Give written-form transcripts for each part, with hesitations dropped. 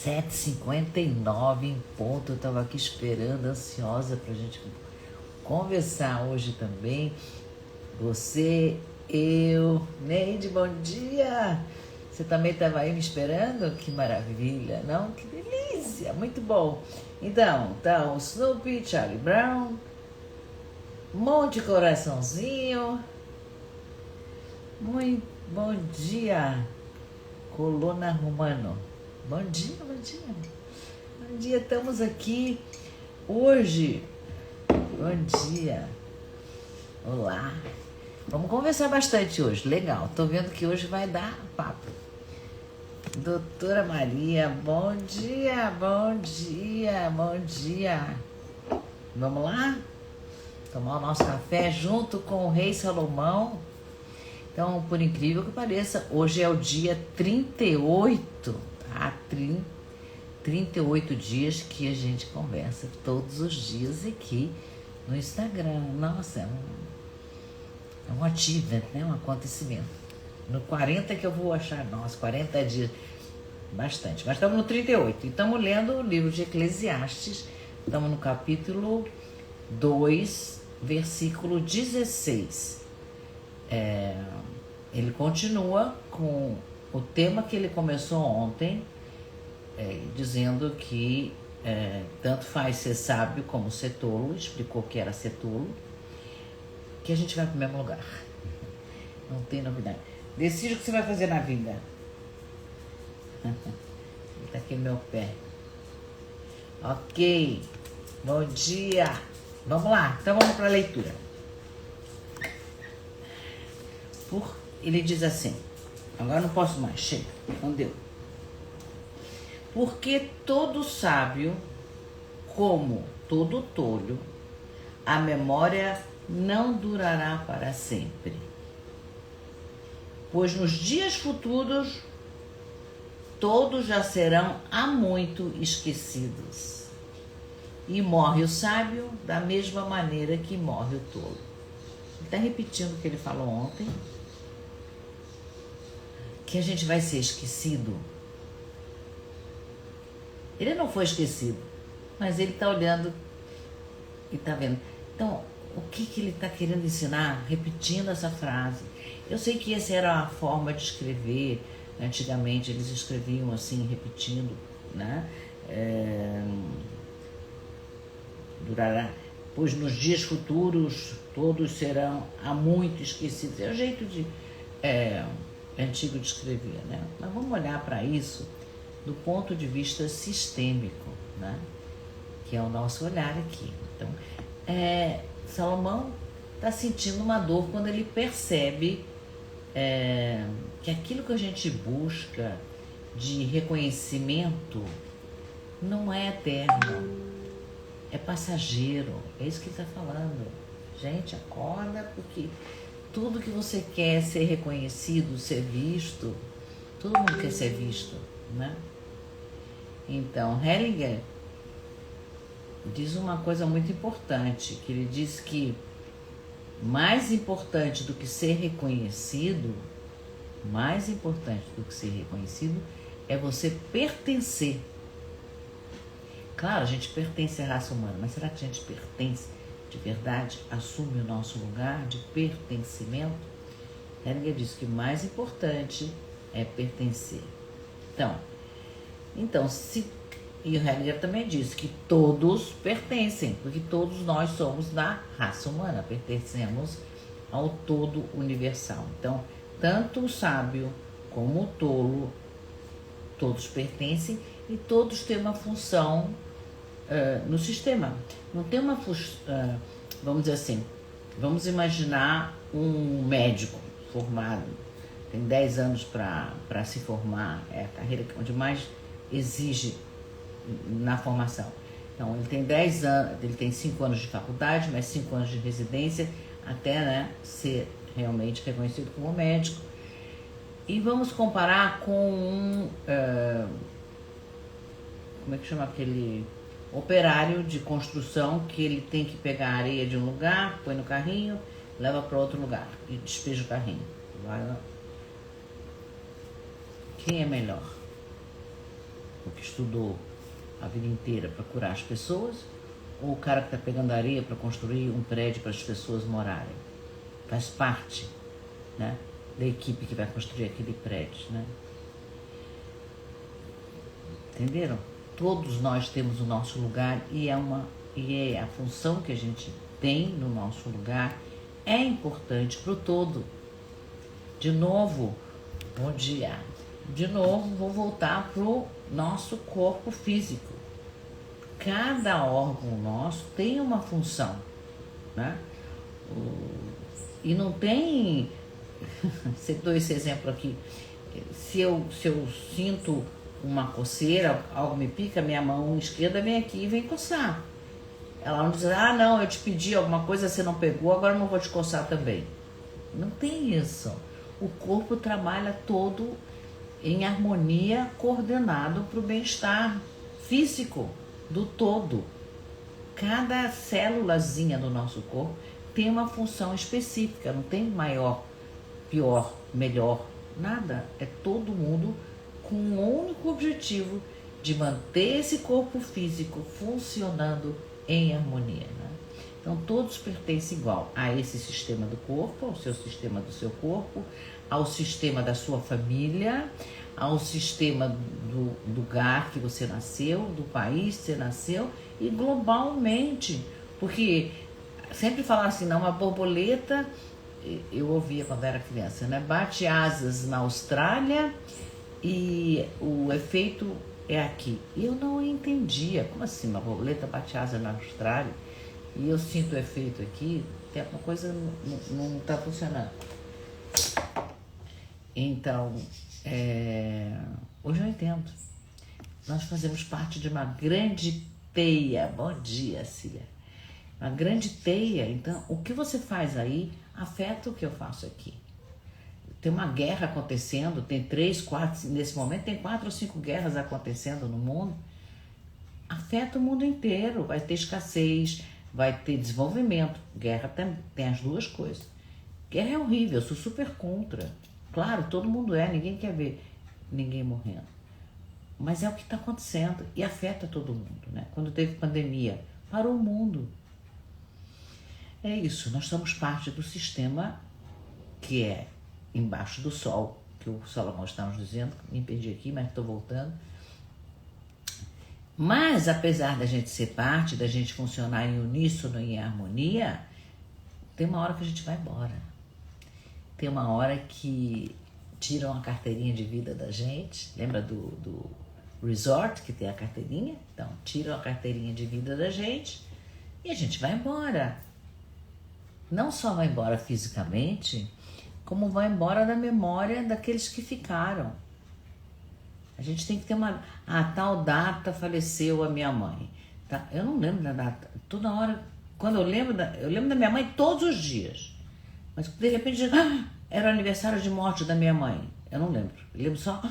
7h59 em ponto. Eu estava aqui esperando, ansiosa para a gente conversar hoje também. Você, eu, Neide, bom dia! Você também estava aí me esperando? Que maravilha, não? Que delícia, muito bom. Então, Snoopy, Charlie Brown, Monte Coraçãozinho. Muito bom dia, Coluna Romano. Bom dia, bom dia. Bom dia, estamos aqui hoje. Bom dia. Olá. Vamos conversar bastante hoje, legal. Tô vendo que hoje vai dar papo. Doutora Maria, bom dia, bom dia, bom dia. Vamos lá? Tomar o nosso café junto com o Rei Salomão. Então, por incrível que pareça, hoje é o dia 38, tá? 38 dias que a gente conversa todos os dias aqui no Instagram. Nossa, é um achievement, né? Um acontecimento. No 40 que eu vou achar, nossa, 40 dias, bastante. Mas estamos no 38 e estamos lendo o livro de Eclesiastes. Estamos no capítulo 2, versículo 16. Ele continua com o tema que ele começou ontem, dizendo que tanto faz ser sábio como ser tolo. Explicou que era ser tolo, que a gente vai para o mesmo lugar. Não tem novidade. Decide o que você vai fazer na vida. Está aqui no meu pé. Ok. Bom dia. Vamos lá. Então vamos para a leitura. Ele diz assim. Agora não posso mais. Chega. Não deu. Porque todo sábio, como todo tolo, a memória não durará para sempre. Pois nos dias futuros, todos já serão há muito esquecidos. E morre o sábio da mesma maneira que morre o tolo. Ele está repetindo o que ele falou ontem. Que a gente vai ser esquecido. Ele não foi esquecido, mas ele está olhando e está vendo. Então, o que ele está querendo ensinar, repetindo essa frase? Eu sei que essa era a forma de escrever. Antigamente eles escreviam assim, repetindo, né? Durará, pois nos dias futuros todos serão há muito esquecidos. É o jeito de antigo de escrever, né? Mas vamos olhar para isso do ponto de vista sistêmico, né? Que é o nosso olhar aqui. Então, Salomão está sentindo uma dor quando ele percebe que aquilo que a gente busca de reconhecimento não é eterno, é passageiro. É isso que ele está falando. Gente, acorda, porque tudo que você quer ser reconhecido, ser visto, todo mundo quer ser visto, né? Então, Hellinger diz uma coisa muito importante, que ele diz que mais importante do que ser reconhecido, é você pertencer. Claro, a gente pertence à raça humana, mas será que a gente pertence de verdade, assume o nosso lugar de pertencimento? Hellinger diz que o mais importante é pertencer. Então, e o Hellinger também diz que todos pertencem, porque todos nós somos da raça humana, pertencemos ao todo universal. Então, tanto o sábio como o tolo, todos pertencem e todos têm uma função no sistema. Não tem uma função, vamos dizer assim, vamos imaginar um médico formado, tem 10 anos para se formar, é a carreira onde mais exige na formação. Então, ele tem 10 anos, ele tem 5 anos de faculdade, mais 5 anos de residência, até, né, ser realmente reconhecido como médico. E vamos comparar com como é que chama aquele operário de construção, que ele tem que pegar a areia de um lugar, põe no carrinho, leva para outro lugar e despeja o carrinho. Quem é melhor? médico que estudou a vida inteira para curar as pessoas, ou o cara que está pegando areia para construir um prédio para as pessoas morarem. Faz parte, né, da equipe que vai construir aquele prédio, né? Entenderam? Todos nós temos o nosso lugar e é a função que a gente tem no nosso lugar é importante para o todo. De novo, bom dia. De novo, vou voltar para o nosso corpo físico. Cada órgão nosso tem uma função, né? E não tem... Você dou esse exemplo aqui. Se eu sinto uma coceira, algo me pica, minha mão esquerda vem aqui e vem coçar. Ela não diz, não, eu te pedi alguma coisa, você não pegou, agora eu não vou te coçar também. Não tem isso. O corpo trabalha todo em harmonia, coordenado para o bem-estar físico do todo. Cada célulazinha do nosso corpo tem uma função específica, não tem maior, pior, melhor, nada. É todo mundo com um único objetivo de manter esse corpo físico funcionando em harmonia, né? Então todos pertencem igual a esse sistema do corpo, ao seu sistema do seu corpo, ao sistema da sua família, ao sistema do lugar que você nasceu, do país que você nasceu e globalmente, porque sempre falar assim, não, uma borboleta, eu ouvia quando era criança, né? Bate asas na Austrália e o efeito é aqui. E eu não entendia, como assim uma borboleta bate asa na Austrália e eu sinto o efeito aqui, tem alguma coisa não está funcionando. Então, hoje eu entendo. Nós fazemos parte de uma grande teia. Bom dia, Cília. Uma grande teia. Então, o que você faz aí afeta o que eu faço aqui. Tem uma guerra acontecendo, tem 3, 4, nesse momento tem 4 ou 5 guerras acontecendo no mundo. Afeta o mundo inteiro. Vai ter escassez, vai ter desenvolvimento. Guerra tem as duas coisas. Guerra é horrível, eu sou super contra. Claro, todo mundo ninguém quer ver ninguém morrendo. Mas é o que está acontecendo e afeta todo mundo, né? Quando teve pandemia, parou o mundo. É isso, nós somos parte do sistema que é embaixo do sol, que o Salomão está nos dizendo, me perdi aqui, mas estou voltando. Mas, apesar da gente ser parte, da gente funcionar em uníssono e em harmonia, tem uma hora que a gente vai embora. Tem uma hora que tiram a carteirinha de vida da gente. Lembra do resort que tem a carteirinha? Então, tiram a carteirinha de vida da gente e a gente vai embora. Não só vai embora fisicamente, como vai embora da memória daqueles que ficaram. A gente tem que ter a tal data faleceu a minha mãe. Tá? Eu não lembro da data. Toda hora, quando eu lembro da minha mãe todos os dias. Mas de repente, era o aniversário de morte da minha mãe. Eu não lembro. Eu lembro só,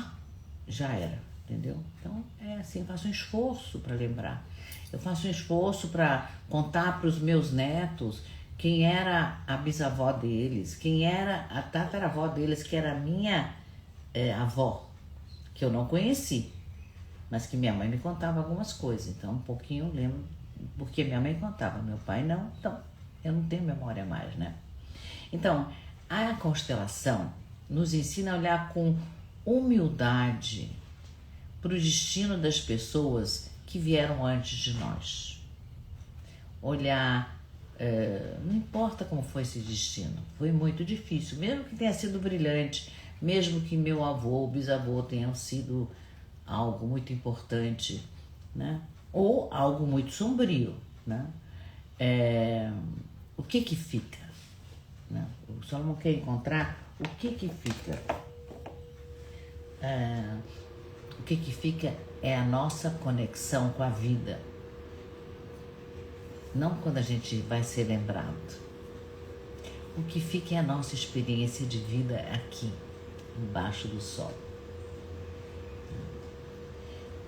já era, entendeu? Então, é assim, eu faço um esforço para lembrar. Eu faço um esforço para contar para os meus netos quem era a bisavó deles, quem era a tataravó deles, que era a minha avó, que eu não conheci, mas que minha mãe me contava algumas coisas. Então, um pouquinho eu lembro, porque minha mãe contava, meu pai não. Então, eu não tenho memória mais, né? Então, a constelação nos ensina a olhar com humildade para o destino das pessoas que vieram antes de nós. Olhar, não importa como foi esse destino, foi muito difícil, mesmo que tenha sido brilhante, mesmo que meu avô ou bisavô tenham sido algo muito importante, né? Ou algo muito sombrio, né? O que fica? Né? O Salomão quer encontrar o que fica. O que fica é a nossa conexão com a vida. Não quando a gente vai ser lembrado. O que fica é a nossa experiência de vida aqui, embaixo do sol.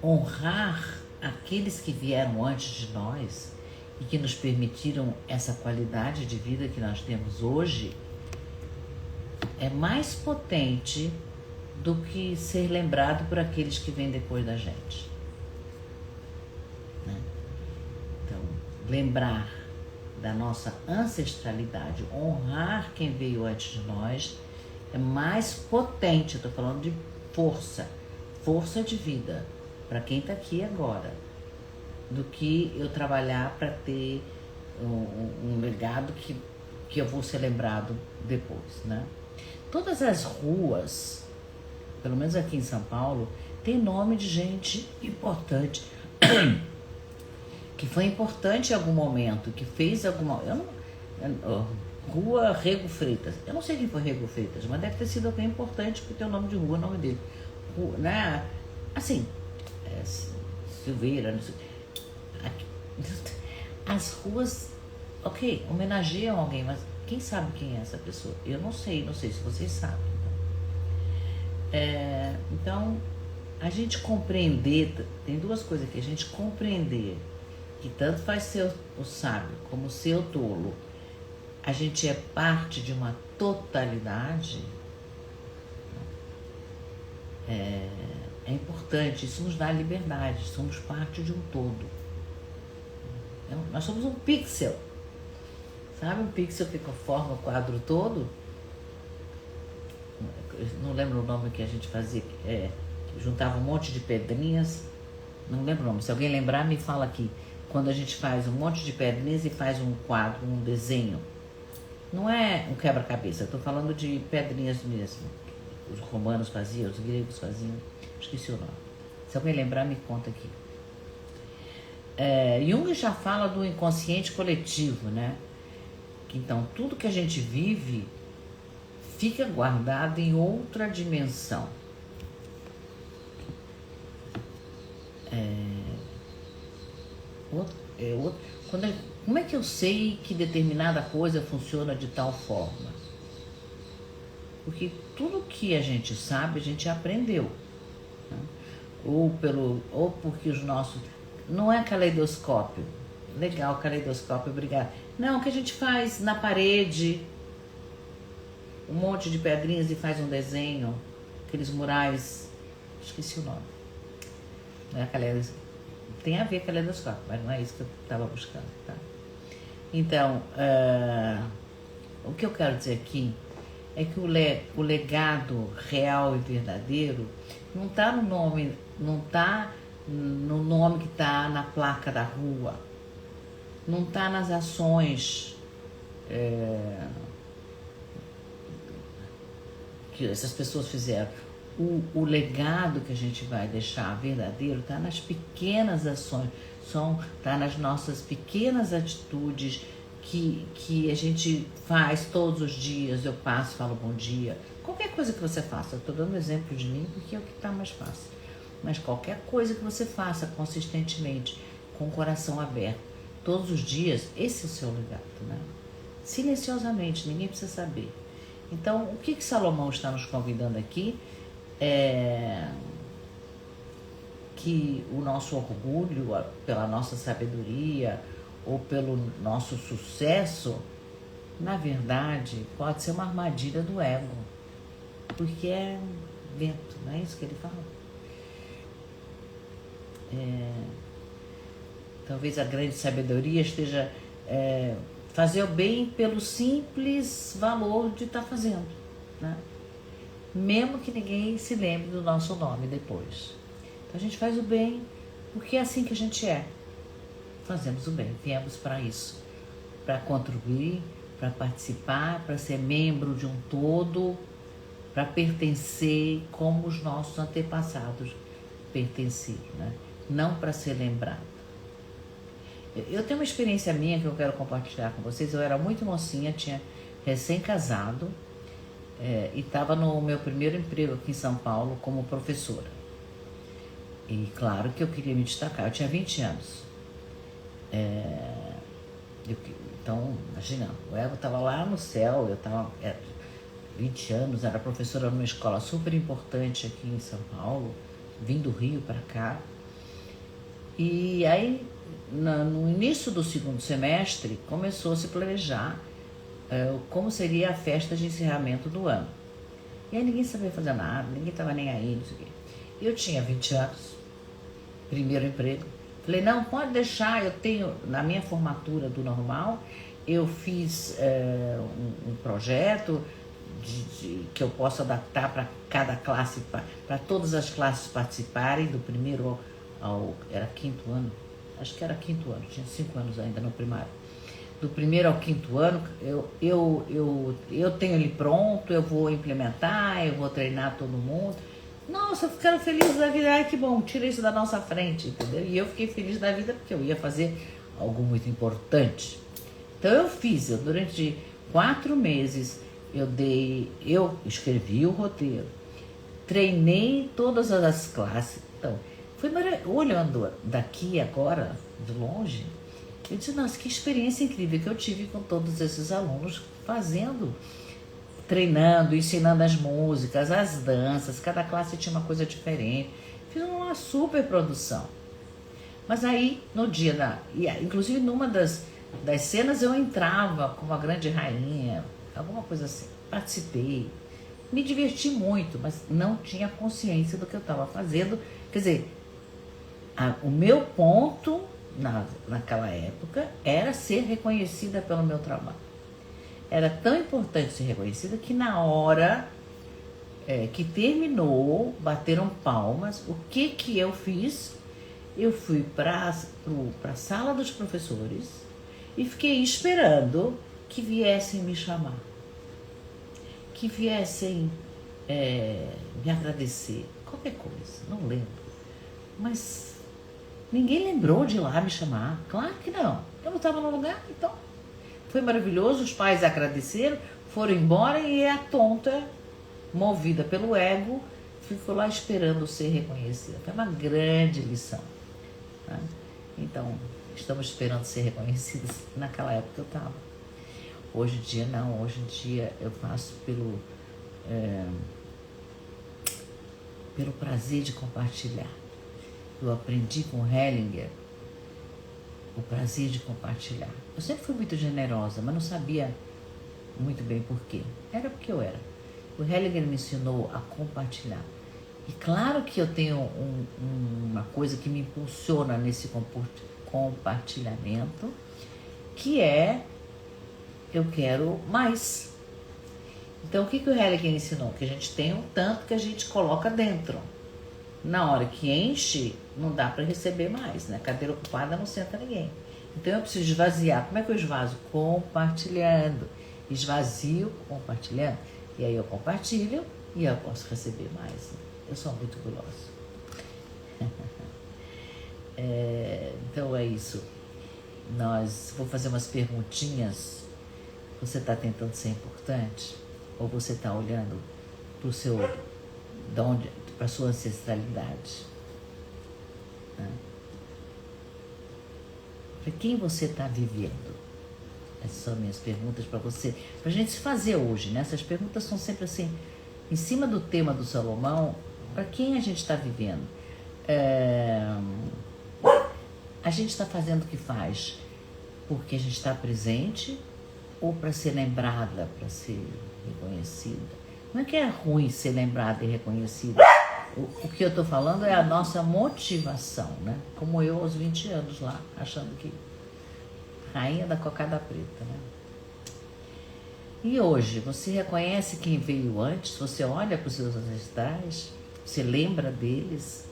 Honrar aqueles que vieram antes de nós e que nos permitiram essa qualidade de vida que nós temos hoje é mais potente do que ser lembrado por aqueles que vêm depois da gente. lembrar da nossa ancestralidade, honrar quem veio antes de nós, é mais potente. Eu estou falando de força de vida para quem está aqui agora, do que eu trabalhar para ter um legado que eu vou ser lembrado depois, né? Todas as ruas, pelo menos aqui em São Paulo, tem nome de gente importante que foi importante em algum momento, que fez alguma... Rua Rego Freitas. Eu não sei quem foi Rego Freitas, mas deve ter sido alguém importante porque tem o nome de rua, o nome dele. Né? Assim, Silveira, não sei. As ruas, ok, homenageiam alguém, mas quem sabe quem é essa pessoa? Eu não sei se vocês sabem. Então, a gente compreender, tem duas coisas aqui, a gente compreender que tanto faz ser o sábio como ser o tolo, a gente é parte de uma totalidade, é importante, isso nos dá liberdade, somos parte de um todo. Nós somos um pixel, sabe um pixel que forma o quadro todo? Eu não lembro o nome que a gente fazia, juntava um monte de pedrinhas, não lembro o nome, se alguém lembrar me fala aqui. Quando a gente faz um monte de pedrinhas e faz um quadro, um desenho, não é um quebra-cabeça, eu estou falando de pedrinhas mesmo. Os romanos faziam, os gregos faziam, esqueci o nome. Se alguém lembrar, me conta aqui. Jung já fala do inconsciente coletivo, né? Que então tudo que a gente vive fica guardado em outra dimensão. Como é que eu sei que determinada coisa funciona de tal forma? Porque tudo que a gente sabe, a gente aprendeu, né? Ou porque os nossos... Não é caleidoscópio. Legal, caleidoscópio, obrigada. Não, o que a gente faz na parede, um monte de pedrinhas e faz um desenho, aqueles murais, esqueci o nome. Não é caleidoscópio. Tem a ver com caleidoscópio, mas não é isso que eu estava buscando, tá? Então, o que eu quero dizer aqui é que o legado real e verdadeiro não está no nome, não está no nome que está na placa da rua, não está nas ações que essas pessoas fizeram. O legado que a gente vai deixar verdadeiro está nas pequenas ações, está nas nossas pequenas atitudes que a gente faz todos os dias. Eu passo, falo bom dia, qualquer coisa que você faça. Eu estou dando exemplo de mim porque é o que está mais fácil, mas qualquer coisa que você faça consistentemente, com o coração aberto, todos os dias, esse é o seu legado, né? Silenciosamente, ninguém precisa saber. Então, o que Salomão está nos convidando aqui é que o nosso orgulho pela nossa sabedoria ou pelo nosso sucesso, na verdade, pode ser uma armadilha do ego, porque é vento, não é isso que ele fala? Talvez a grande sabedoria esteja fazer o bem pelo simples valor de estar fazendo, né? Mesmo que ninguém se lembre do nosso nome depois. Então a gente faz o bem porque é assim que a gente é. Fazemos o bem, viemos para isso, para contribuir, para participar, para ser membro de um todo, para pertencer como os nossos antepassados pertenciam, né? Não para ser lembrado. Eu tenho uma experiência minha que eu quero compartilhar com vocês. Eu era muito mocinha, tinha recém-casado, e estava no meu primeiro emprego aqui em São Paulo como professora. E claro que eu queria me destacar, eu tinha 20 anos. Então, imagina, o ego estava lá no céu, eu estava 20 anos, era professora numa escola super importante aqui em São Paulo, vim do Rio para cá. E aí, no início do segundo semestre, começou a se planejar como seria a festa de encerramento do ano. E aí ninguém sabia fazer nada, ninguém estava nem aí, não sei o quê. Eu tinha 20 anos, primeiro emprego, Falei, não, pode deixar, eu tenho, na minha formatura do normal, eu fiz um projeto que eu posso adaptar para cada classe, para todas as classes participarem, do primeiro era quinto ano, acho que era quinto ano, tinha 5 anos ainda no primário. Do primeiro ao quinto ano, eu tenho ele pronto, eu vou implementar, eu vou treinar todo mundo. Nossa, ficaram felizes da vida, ai que bom, tira isso da nossa frente, entendeu? E eu fiquei feliz da vida porque eu ia fazer algo muito importante. Então eu fiz, durante 4 meses, eu escrevi o roteiro, treinei todas as classes. Então, foi olhando daqui agora, de longe, eu disse, nossa, que experiência incrível que eu tive com todos esses alunos fazendo, treinando, ensinando as músicas, as danças, cada classe tinha uma coisa diferente. Fiz uma super produção. Mas aí, no dia inclusive numa das cenas eu entrava como a grande rainha, alguma coisa assim. Participei, me diverti muito, mas não tinha consciência do que eu estava fazendo. Quer dizer, o meu ponto naquela época era ser reconhecida pelo meu trabalho. Era tão importante ser reconhecida que na hora que terminou, bateram palmas. O que eu fiz? Eu fui para a sala dos professores e fiquei esperando que viessem me chamar, que viessem me agradecer, qualquer coisa, não lembro. Mas ninguém lembrou de ir lá me chamar, claro que não. Eu não estava no lugar, então foi maravilhoso, os pais agradeceram, foram embora e a tonta, movida pelo ego, ficou lá esperando ser reconhecida. Foi uma grande lição. Né? Então, estamos esperando ser reconhecidas. Naquela época eu estava. Hoje em dia não, hoje em dia eu faço pelo prazer de compartilhar. Eu aprendi com Hellinger o prazer de compartilhar. Eu sempre fui muito generosa, mas não sabia muito bem por quê. Era porque eu era. O Hellinger me ensinou a compartilhar. E claro que eu tenho uma coisa que me impulsiona nesse compartilhamento, que é, eu quero mais. Então, o que o Hellinger ensinou? Que a gente tem um tanto que a gente coloca dentro. Na hora que enche, não dá para receber mais, né? Cadeira ocupada não senta ninguém. Então eu preciso esvaziar. Como é que eu esvazio? Compartilhando. Esvazio, compartilhando. E aí eu compartilho e eu posso receber mais. Eu sou muito gulosa. Então é isso. Vou fazer umas perguntinhas. Você está tentando ser importante? Ou você está olhando para a sua ancestralidade? Para quem você está vivendo? Essas são minhas perguntas para você, para a gente se fazer hoje, né? Essas perguntas são sempre assim, em cima do tema do Salomão, para quem a gente está vivendo? A gente está fazendo o que faz porque a gente está presente ou para ser lembrada, para ser reconhecida? Não é que é ruim ser lembrada e reconhecida. O que eu estou falando é a nossa motivação, né? Como eu aos 20 anos lá, achando que rainha da cocada preta, né? E hoje, você reconhece quem veio antes? Você olha para os seus ancestrais? Você lembra deles?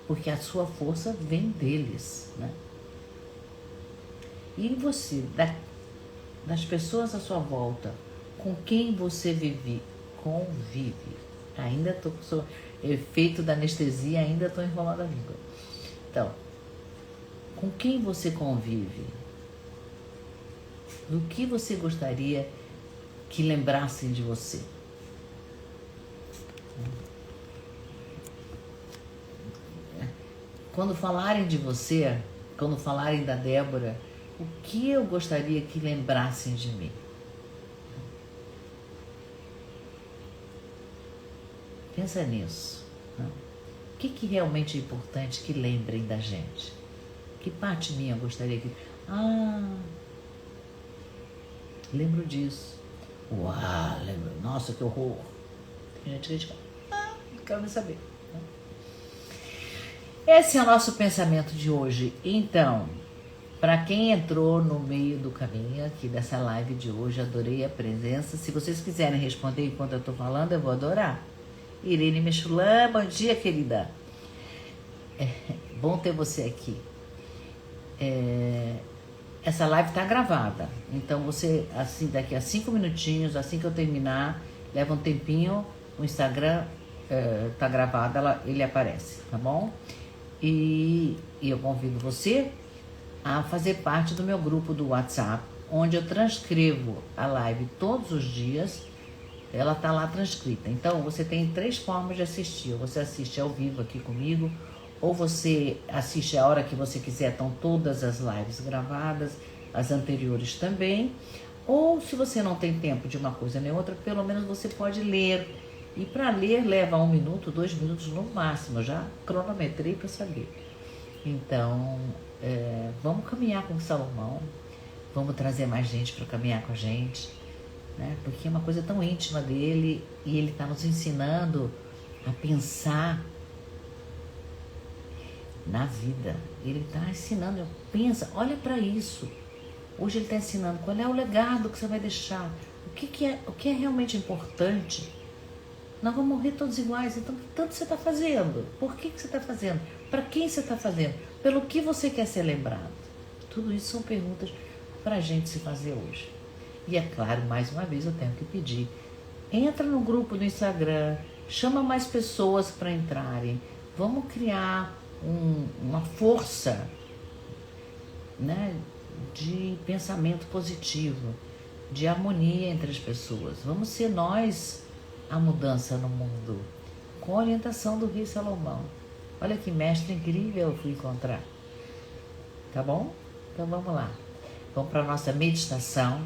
Porque a sua força vem deles, né? E você, das pessoas à sua volta, com quem você convive? Ainda estou com o efeito da anestesia, ainda estou enrolando a língua. Então, com quem você convive? Do que você gostaria que lembrassem de você? Quando falarem de você, quando falarem da Débora, o que eu gostaria que lembrassem de mim? Pensa nisso. Né? O que realmente é importante que lembrem da gente? Que parte minha eu gostaria que... lembro disso. Uau, lembro. Nossa, que horror. Tem gente que fala, não quero nem saber. Esse é o nosso pensamento de hoje. Então, para quem entrou no meio do caminho aqui dessa live de hoje, adorei a presença. Se vocês quiserem responder enquanto eu estou falando, eu vou adorar. Irene Mechulã, bom dia, querida. Bom ter você aqui. Essa live está gravada, então você, assim, daqui a 5 minutinhos, assim que eu terminar, leva um tempinho, o Instagram tá gravado, ele aparece, tá bom? E eu convido você a fazer parte do meu grupo do WhatsApp, onde eu transcrevo a live todos os dias, ela tá lá transcrita. Então, você tem 3 formas de assistir. Ou você assiste ao vivo aqui comigo, ou você assiste a hora que você quiser, estão todas as lives gravadas, as anteriores também. Ou se você não tem tempo de uma coisa nem outra, pelo menos você pode ler. E para ler leva 1 minuto, 2 minutos no máximo, eu já cronometrei para saber. Então, vamos caminhar com o Salomão, vamos trazer mais gente para caminhar com a gente, né? Porque é uma coisa tão íntima dele e ele está nos ensinando a pensar na vida. Ele está ensinando, pensa, olha para isso. Hoje ele está ensinando qual é o legado que você vai deixar, o que é realmente importante. Nós vamos morrer todos iguais, então tanto você está fazendo, por que você está fazendo, para quem você está fazendo, pelo que você quer ser lembrado. Tudo isso são perguntas para a gente se fazer hoje. E é claro, mais uma vez eu tenho que pedir, entra no grupo do Instagram, chama mais pessoas para entrarem, vamos criar uma força, né, de pensamento positivo, de harmonia entre as pessoas. Vamos ser nós a mudança no mundo, com a orientação do Rei Salomão. Olha que mestre incrível eu fui encontrar. Tá bom? Então vamos lá. Vamos para a nossa meditação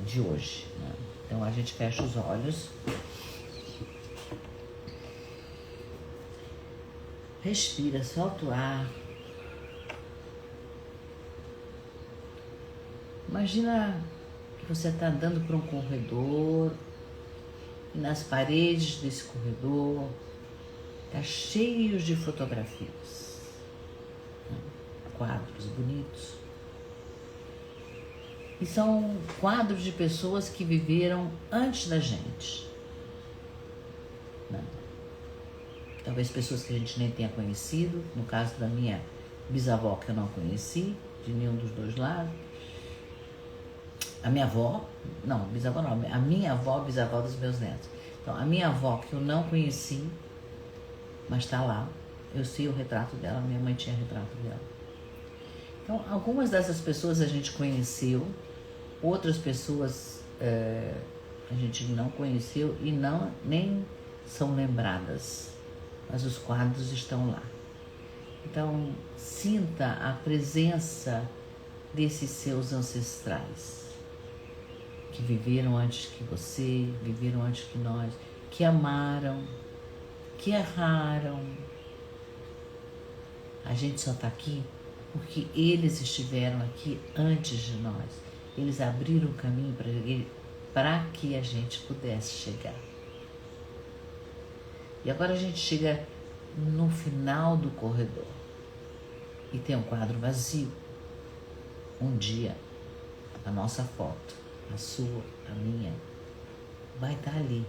de hoje, né? Então a gente fecha os olhos. Respira, solta o ar. Imagina que você está andando por um corredor e nas paredes desse corredor está cheio de fotografias, né? Quadros bonitos. E são quadros de pessoas que viveram antes da gente, né? Talvez pessoas que a gente nem tenha conhecido, no caso da minha bisavó que eu não conheci, de nenhum dos dois lados. A minha avó, não, bisavó não, a minha avó, bisavó dos meus netos. Então, a minha avó que eu não conheci, mas está lá, eu sei o retrato dela, minha mãe tinha retrato dela. Então, algumas dessas pessoas a gente conheceu, outras pessoas a gente não conheceu e nem são lembradas, mas os quadros estão lá. Então, sinta a presença desses seus ancestrais, que viveram antes que você, viveram antes que nós, que amaram, que erraram. A gente só está aqui porque eles estiveram aqui antes de nós. Eles abriram o caminho para que a gente pudesse chegar. E agora a gente chega no final do corredor e tem um quadro vazio. Um dia, a nossa foto, a sua, a minha, vai estar ali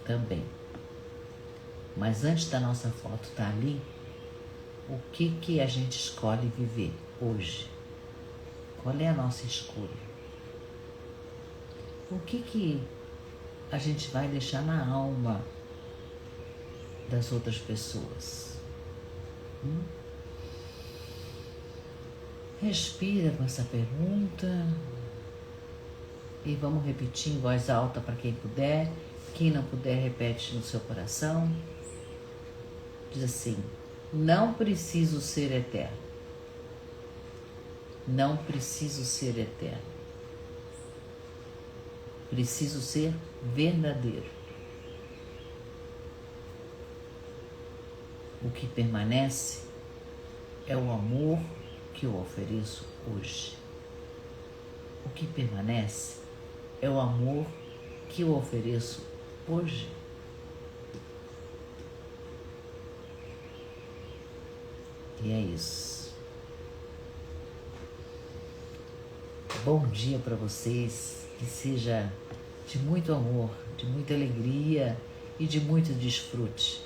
também. Mas antes da nossa foto estar ali, o que a gente escolhe viver hoje? Qual é a nossa escolha? O que a gente vai deixar na alma das outras pessoas? Respira com essa pergunta e vamos repetir em voz alta para quem puder. Quem não puder, repete no seu coração. Diz assim: não preciso ser eterno. Não preciso ser eterno. Preciso ser verdadeiro. O que permanece é o amor que eu ofereço hoje. O que permanece é o amor que eu ofereço hoje. E é isso. Bom dia para vocês, que seja de muito amor, de muita alegria e de muito desfrute.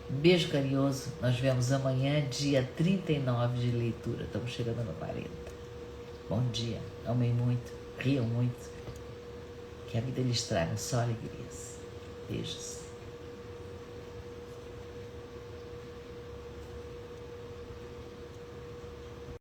Um beijo carinhoso, nós vemos amanhã, dia 39 de leitura, estamos chegando no 40. Bom dia, amem muito, riam muito, que a vida lhes traga só alegrias. Beijos.